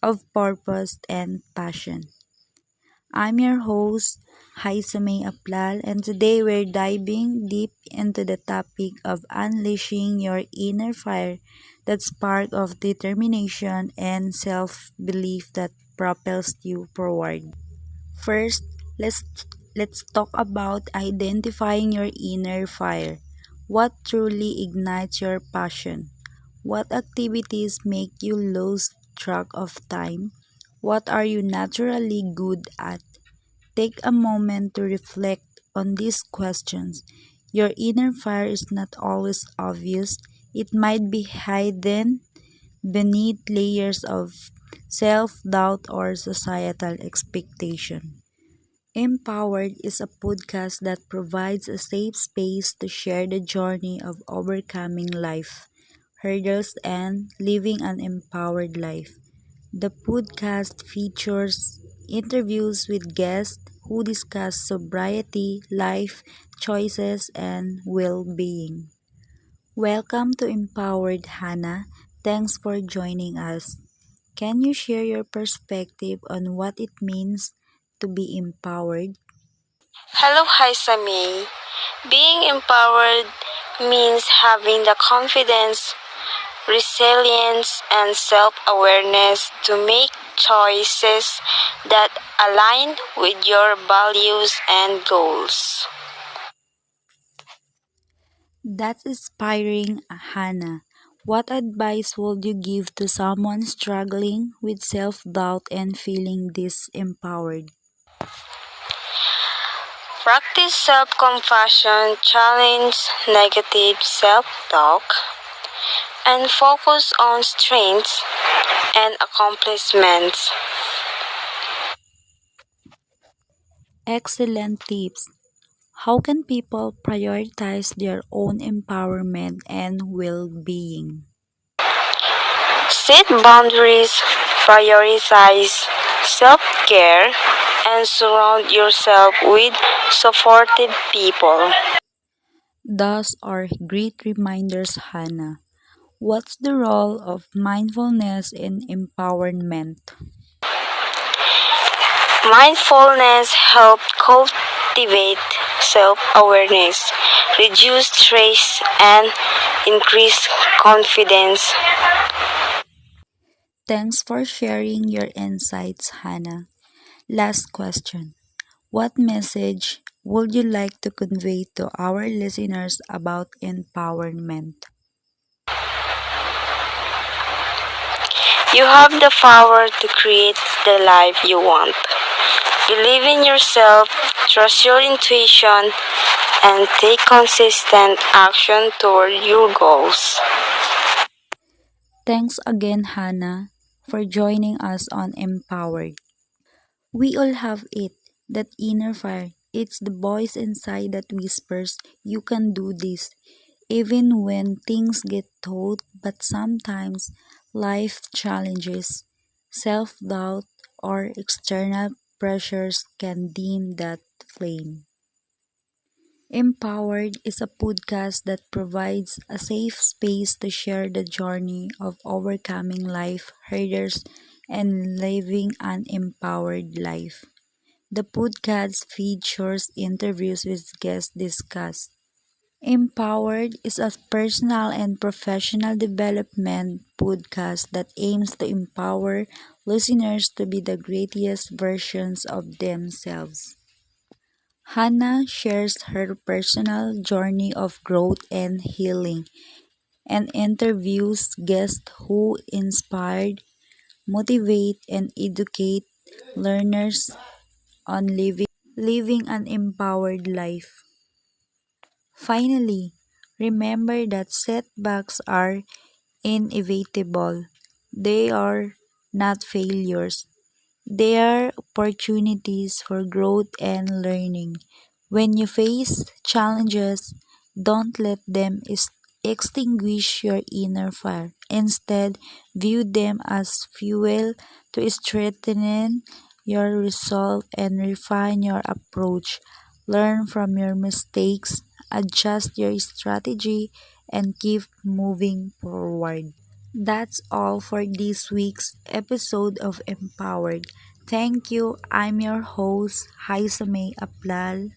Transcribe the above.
of purpose and passion. I'm your host, Haisamei Aplal, and today we're diving deep into the topic of unleashing your inner fire, that spark of determination and self belief that propels you forward. First, let's let's talk about identifying your inner fire. What truly ignites your passion? What activities make you lose track of time? What are you naturally good at? Take a moment to reflect on these questions. Your inner fire is not always obvious. It might be hidden beneath layers of self-doubt or societal expectation. Empowered is a podcast that provides a safe space to share the journey of overcoming life hurdles and living an empowered life. The podcast features interviews with guests who discuss sobriety, life choices, and well being. Welcome to Empowered Hannah. Thanks for joining us. Can you share your perspective on what it means to be empowered? Hello, Haisamei. Being empowered means having the confidence, resilience, and self awareness to make choices that align with your values and goals. That's inspiring, Hannah. What advice would you give to someone struggling with self doubt and feeling disempowered? Practice self compassion, challenge negative self talk, and focus on strengths and accomplishments. Excellent tips. How can people prioritize their own empowerment and well being? Set boundaries, prioritize self care, and surround yourself with supportive people. Those are great reminders, Hannah. What's the role of mindfulness in empowerment? Mindfulness helps cultivate self awareness, reduce stress, and increase confidence. Thanks for sharing your insights, Hannah. Last question. What message would you like to convey to our listeners about empowerment? You have the power to create the life you want. Believe in yourself, trust your intuition, and take consistent action toward your goals. Thanks again, Hannah, for joining us on Empowered. We all have it, that inner fire. It's the voice inside that whispers, you can do this, even when things get tough, but sometimes life challenges, self doubt, or external pressures can dim that flame. Empowered is a podcast that provides a safe space to share the journey of overcoming life hurdles and living an empowered life. The podcast features interviews with guests discussed. Empowered is a personal and professional development podcast that aims to empower listeners to be the greatest versions of themselves. Hannah shares her personal journey of growth and healing and interviews guests who inspired, motivate, and educate learners on living an empowered life. Finally, remember that setbacks are inevitable. They are not failures. They are opportunities for growth and learning. When you face challenges, don't let them extinguish your inner fire. Instead, view them as fuel to strengthen your resolve and refine your approach. Learn from your mistakes, adjust your strategy, and keep moving forward. That's all for this week's episode of Empowered. Thank you. I'm your host, Haisamei Aplal.